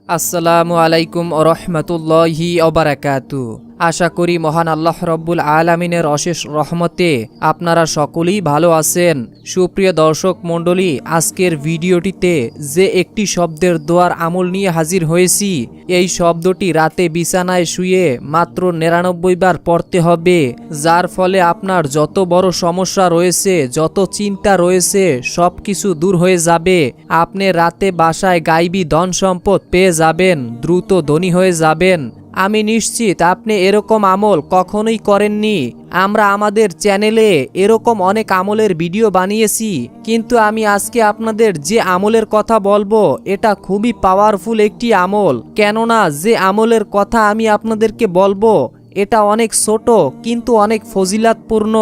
আসসালামু আলাইকুম রহমতুল্লাহি ওবারাকাতু। আশা করি মহান আল্লাহ রব্বুল আলামিনের অশেষ রহমতে আপনারা সকলেই ভালো আছেন। সুপ্রিয় দর্শক মণ্ডলী, আজকের ভিডিওটিতে যে একটি শব্দের দোয়ার আমল নিয়ে হাজির হয়েছি, এই শব্দটি রাতে বিছানায় শুয়ে মাত্র ৯৯ বার পড়তে হবে, যার ফলে আপনার যত বড় সমস্যা রয়েছে, যত চিন্তা রয়েছে, সব কিছু দূর হয়ে যাবে। আপনি রাতে বাসায় গাইবী ধন সম্পদ পেয়ে যাবেন, দ্রুত ধনী হয়ে যাবেন। আমি নিশ্চিত আপনি এরকম আমল কখনোই করেননি। আমরা আমাদের চ্যানেলে এরকম অনেক আমলের ভিডিও বানিয়েছি, কিন্তু আমি আজকে আপনাদের যে আমলের কথা বলবো এটা খুবই পাওয়ারফুল একটি আমল। কেননা যে আমলের কথা আমি আপনাদেরকে বলবো এটা অনেক ছোট কিন্তু অনেক ফজিলাতপূর্ণ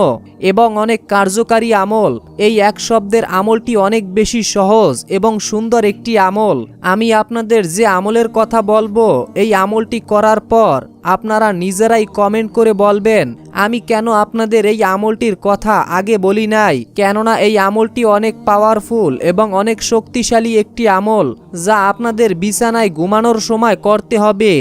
এবং অনেক কার্যকারী আমল। এই এক শব্দের আমলটি অনেক বেশি সহজ এবং সুন্দর একটি আমল। আমি আপনাদের যে আমলের কথা বলবো এই আমলটি করার পর আপনারা নিজেরাই কমেন্ট করে বলবেন আমি কেন আপনাদের এই আমলটির কথা আগে বলি নাই। কেননা এই আমলটি অনেক পাওয়ারফুল এবং অনেক শক্তিশালী একটি আমল, যা আপনাদের বিছানায় ঘুমানোর সময় করতে হবে।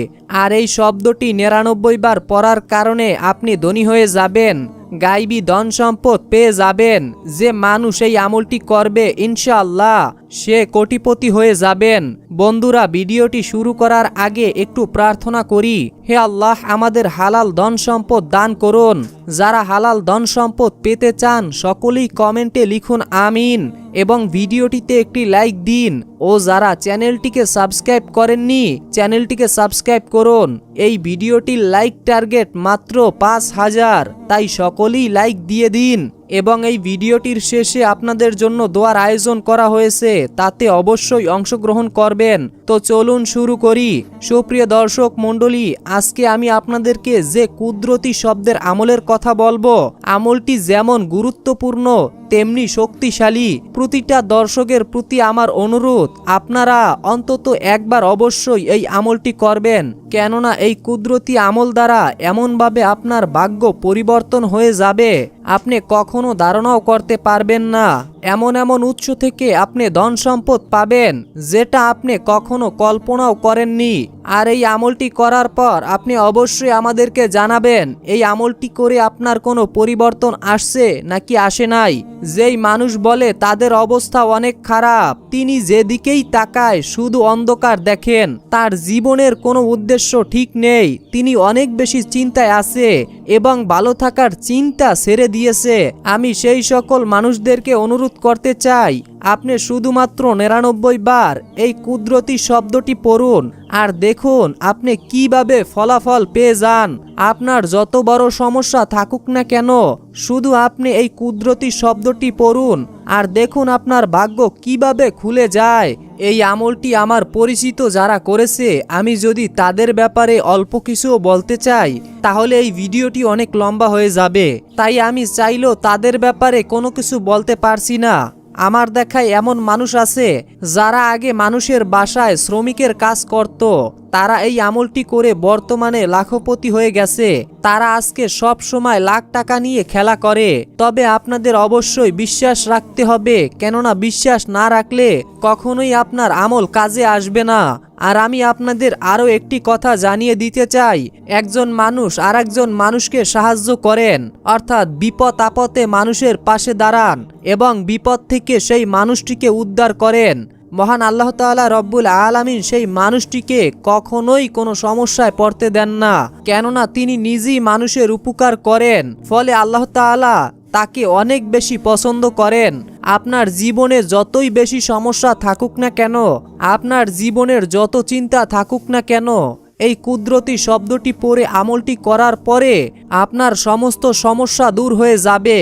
আর এই শব্দটি ৯৯ বার পড়ার কারণে আপনি ধনী হয়ে যাবেন, গাইবী ধন সম্পদ পেয়ে যাবেন। যে মানুষ এই আমলটি করবে ইনশাআল্লাহ সে কোটিপতি হয়ে যাবেন। বন্ধুরা, ভিডিওটি শুরু করার আগে একটু প্রার্থনা করি, হে আল্লাহ আমাদের হালাল ধন সম্পদ দান করুন। যারা হালাল ধন সম্পদ পেতে চান সকলেই কমেন্টে লিখুন আমিন এবং ভিডিওটিতে একটি লাইক দিন। ও যারা চ্যানেলটিকে সাবস্ক্রাইব করেননি চ্যানেলটিকে সাবস্ক্রাইব করুন। এই ভিডিওটির লাইক টার্গেট মাত্র ৫,০০০, তাই সকলেই লাইক দিয়ে দিন। এবং এই ভিডিওটির শেষে আপনাদের জন্য দোয়ার আয়োজন করা হয়েছে, তাতে অবশ্যই অংশগ্রহণ করবেন। তো চলুন শুরু করি। সুপ্রিয় দর্শক মণ্ডলী, আজকে আমি আপনাদেরকে যে কুদরতি শব্দের আমলের কথা বলবো, আমলটি যেমন গুরুত্বপূর্ণ তেমনি শক্তিশালী। প্রতিটা দর্শকের প্রতি আমার অনুরোধ, আপনারা অন্তত একবার অবশ্যই এই আমলটি করবেন। কেননা এই কুদরতি আমল দ্বারা এমনভাবে আপনার ভাগ্য পরিবর্তন হয়ে যাবে আপনি কখনো ধারণাও করতে পারবেন না। এমন এমন উৎস থেকে আপনি ধন সম্পদ পাবেন যেটা আপনি কখনো কল্পনাও করেননি। আর এই আমলটি করার পর আপনি অবশ্যই আমাদেরকে জানাবেন এই আমলটি করে আপনার কোনো পরিবর্তন আসছে নাকি আসে নাই। যেই মানুষ বলে তাদের অবস্থা অনেক খারাপ, তিনি যেদিকেই তাকায় শুধু অন্ধকার দেখেন, তার জীবনের কোনো উদ্দেশ্য ঠিক নেই, তিনি অনেক বেশি চিন্তায় আছে এবং ভালো থাকার চিন্তা ছেড়ে দিয়েছে, আমি সেই সকল মানুষদেরকে অনুরোধ করতে চাই আপনি শুধুমাত্র ৯৯ বার এই কুদরতি শব্দটি পড়ুন আর দেখুন আপনি কিভাবে ফলাফল পেয়ে যান। আপনার যত বড় সমস্যা থাকুক না কেন, শুধু আপনি এই কুদরতি শব্দটি পড়ুন আর দেখুন আপনার ভাগ্য কিভাবে খুলে যায়। এই আমলটি আমার পরিচিত যারা করেছে, আমি যদি তাদের ব্যাপারে অল্প কিছু বলতে চাই তাহলে এই ভিডিওটি অনেক লম্বা হয়ে যাবে, তাই আমি চাইলেও তাদের ব্যাপারে কোনো কিছু বলতে পারছি না। আমার দেখায় এমন মানুষ আছে যারা আগে মানুষের বাসায় শ্রমিকের কাজ করত, তারা এই আমলটি করে বর্তমানে লাখপতি হয়ে গেছে। তারা আজকে সব সময় লাখ টাকা নিয়ে খেলা করে। তবে আপনাদের অবশ্যই বিশ্বাস রাখতে হবে, কেননা বিশ্বাস না রাখলে কখনোই আপনার আমল কাজে আসবে না। আর আমি আপনাদের আরও একটি কথা জানিয়ে দিতে চাই, একজন মানুষ আর একজন মানুষকে সাহায্য করেন, অর্থাৎ বিপদ আপদে মানুষের পাশে দাঁড়ান এবং বিপদ থেকে সেই মানুষটিকে উদ্ধার করেন। মহান আল্লাহ তাআলা রব্বুল আলামিন সেই মানুষটিকে কখনোই কোনো সমস্যায় পড়তে দেন না, কেননা তিনি নিজেই মানুষের উপকার করেন, ফলে আল্লাহ তাআলা তাকে অনেক বেশি পছন্দ করেন। আপনার জীবনে যতই বেশি সমস্যা থাকুক না কেন, আপনার জীবনের যত চিন্তা থাকুক না কেন, এই কুদরতি শব্দটি পড়ে আমলটি করার পরে আপনার সমস্ত সমস্যা দূর হয়ে যাবে,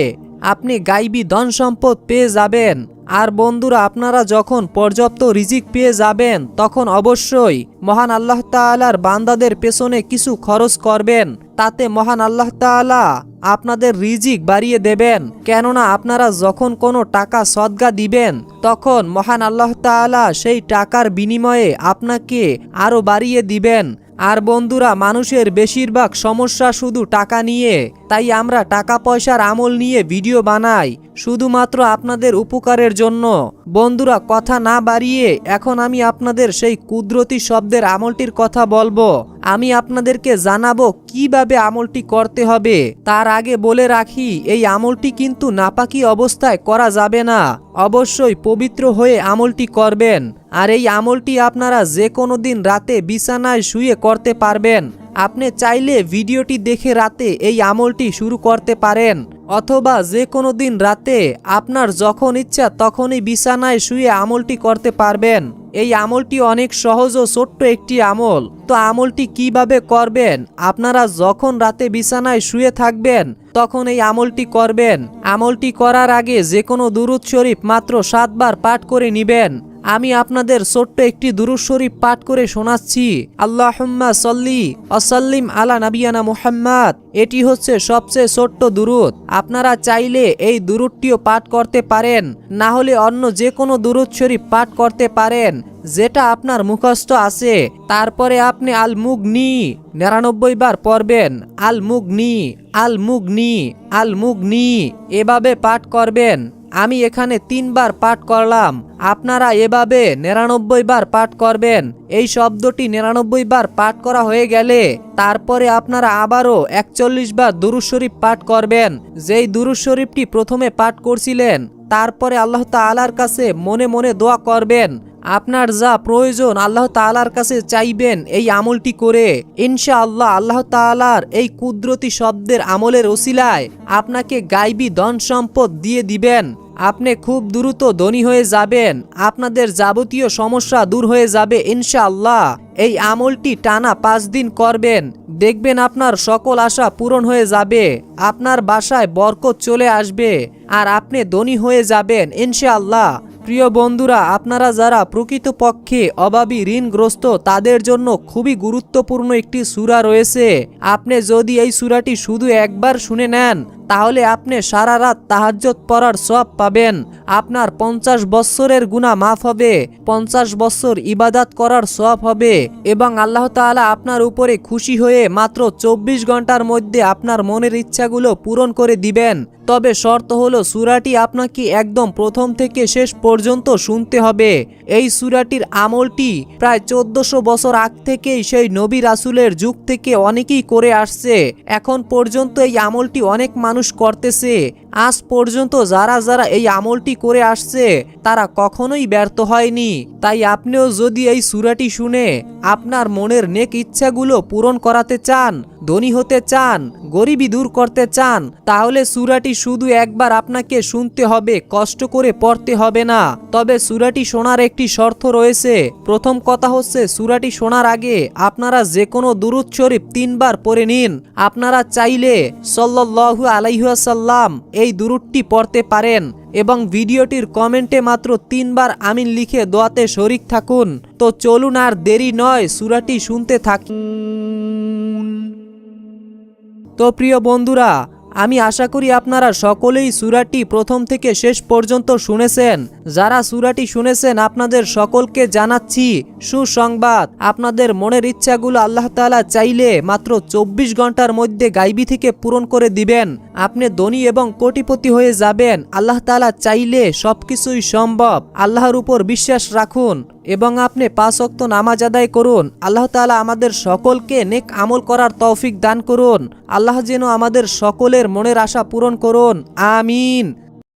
আপনি গাইবী ধন সম্পদ পেয়ে যাবেন। আর বন্ধুরা, আপনারা যখন পর্যাপ্ত রিজিক পেয়ে যাবেন তখন অবশ্যই মহান আল্লাহ তাআলার বান্দাদের পেছনে কিছু খরচ করবেন, তাতে মহান আল্লাহ তাআলা আপনাদের রিজিক বাড়িয়ে দেবেন। কেননা আপনারা যখন কোনো টাকা সদকা দিবেন তখন মহান আল্লাহ তাআলা সেই টাকার বিনিময়ে আপনাকে আরও বাড়িয়ে দিবেন। আর বন্ধুরা, মানুষের বেশিরভাগ সমস্যা শুধু টাকা নিয়ে, তাই আমরা টাকা পয়সার আমল নিয়ে ভিডিও বানাই শুধুমাত্র আপনাদের উপকারের জন্য। বন্ধুরা, কথা না বাড়িয়ে এখন আমি আপনাদের সেই কুদরতি শব্দের আমলটির কথা বলবো। আমি আপনাদেরকে জানাবো কিভাবে আমলটি করতে হবে। তার আগে বলে রাখি, এই আমলটি কিন্তু নাপাকি অবস্থায় করা যাবে না, অবশ্যই পবিত্র হয়ে আমলটি করবেন। আর এই আমলটি আপনারা যে কোনো দিন রাতে বিছানায় শুয়ে করতে পারবেন। আপনি চাইলে ভিডিওটি দেখে রাতে এই আমলটি শুরু করতে পারেন, অথবা যে কোনো দিন রাতে আপনার যখন ইচ্ছা তখনই বিছানায় শুয়ে আমলটি করতে পারবেন। এই আমলটি অনেক সহজ ও ছোট্ট একটি আমল। তো আমলটি কিভাবে করবেন? আপনারা যখন রাতে বিছানায় শুয়ে থাকবেন তখন এই আমলটি করবেন। আমলটি করার আগে যে কোনো দুরূদ শরীফ মাত্র 7 বার পাঠ করে নিবেন। আমি আপনাদের ছোট্ট একটি দুরূদ শরীফ পাঠ করে শোনাচ্ছি। আল্লাহুম্মা সাল্লি ওয়া সাল্লিম আলা নাবিয়ানা মুহাম্মদ। এটি হচ্ছে সবচেয়ে ছোট্ট দুরূদ। আপনারা চাইলে এই দুরূদটিও পাঠ করতে পারেন, না হলে অন্য যে কোনো দুরূদ শরীফ পাঠ করতে পারেন যেটা আপনার মুখস্থ আছে। তারপরে আপনি আল মুগনি 99 বার পড়বেন। আল মুগনি, আল মুগনি, আল মুগনি এভাবে পাঠ করবেন। আমি এখানে 3 বার পাঠ করলাম, আপনারা এভাবে 99 বার পাঠ করবেন। এই শব্দটি 99 বার পাঠ করা হয়ে গেলে তারপরে আপনারা আবারও 41 বার দুরূদ শরীফ পাঠ করবেন। যেই দুরূদ শরীফটি প্রথমে পাঠ করছিলেন, তারপরে আল্লাহ তাআলার কাছে মনে মনে দোয়া করবেন। আপনার যা প্রয়োজন আল্লাহ তাআলার কাছে চাইবেন এই আমলটি করে। ইনশাআল্লাহ আল্লাহ তাআলার এই কুদরতি শব্দের আমলের ওসিলায় আপনাকে গায়বী ধন সম্পদ দিয়ে দিবেন। আপনি খুব দ্রুত ধনী হয়ে যাবেন, আপনাদের যাবতীয় সমস্যা দূর হয়ে যাবে ইনশাআল্লাহ। এই আমলটি টানা 5 দিন করবেন, দেখবেন আপনার সকল আশা পূরণ হয়ে যাবে, আপনার বাসায় বরকত চলে আসবে, আর আপনি ধনী হয়ে যাবেন ইনশাআল্লাহ। প্রিয় বন্ধুরা, আপনারা যারা প্রকৃতপক্ষে অভাবী ঋণগ্রস্ত তাদের জন্য খুবই গুরুত্বপূর্ণ একটি সূরা রয়েছে। আপনি যদি এই সূরাটি শুধু একবার শুনে নেন তাহলে আপনি সারা রাত তাহাজ্জুদ পড়ার সওয়াব পাবেন। আপনার 50 বছরের গুনাহ মাফ হবে, 50 বছর ইবাদত করার সওয়াব হবে, এবং আল্লাহ তাআলা আপনার উপরে খুশি হয়ে মাত্র 24 ঘন্টার মধ্যে আপনার মনের ইচ্ছাগুলো পূরণ করে দিবেন। তবে শর্ত হলো সূরাটি আপনাকে একদম প্রথম থেকে শেষ পর্যন্ত শুনতে হবে। এই সূরাটির আমলটি প্রায় 1400 বছর আগ থেকেই সেই নবী রাসূলের যুগ থেকে অনেকেই করে আসছে। এখন পর্যন্ত এই আমলটি অনেক মানুষ করতেছে। আজ পর্যন্ত যারা যারা এই আমলটি করে আসছে তারা কখনোই ব্যর্থ হয়নি। তাই আপনিও যদি এই সূরাটি শুনে আপনার মনের নেক ইচ্ছাগুলো পূরণ করাতে চান, ধনী হতে চান, গরিবি দূর করতে চান, তাহলে সূরাটি শুধু একবার আপনাকে শুনতে হবে, কষ্ট করে পড়তে হবে না। তবে সূরাটি শোনার একটি শর্ত রয়েছে। প্রথম কথা হচ্ছে, সূরাটি শোনার আগে আপনারা যে কোনো দুরূদ শরীফ 3 বার পড়ে নিন। আপনারা চাইলে সাল্লাল্লাহু আলাইহি ওয়াসাল্লাম এই দুরূদটি পড়তে পারেন এবং ভিডিওটির কমেন্টে মাত্র 3 বার আমিন লিখে দোয়াতে শরীক থাকুন। তো চলুন আর দেরি নয়, সূরাটি শুনতে থাকুন। তো প্রিয় বন্ধুরা, আমি আশা করি আপনারা সকলেই সূরাটি প্রথম থেকে শেষ পর্যন্ত শুনেছেন। যারা সূরাটি শুনেছেন আপনাদের সকলকে জানাচ্ছি সুসংবাদ। আপনাদের মনের ইচ্ছাগুলো আল্লাহ তাআলা চাইলে মাত্র 24 ঘন্টার মধ্যে গায়বী থেকে পূরণ করে দিবেন। আপনি ধনী এবং কোটিপতি হয়ে যাবেন। আল্লাহ তাআলা চাইলে সবকিছুই সম্ভব। আল্লাহর উপর বিশ্বাস রাখুন এবং আপনি 5 ওয়াক্ত নামাজ আদায় করুন। আল্লাহ তাআলা আমাদের সকলকে নেক আমল করার তৌফিক দান করুন। আল্লাহ যেন আমাদের সকলের মনের আশা পূরণ করুন। আমিন।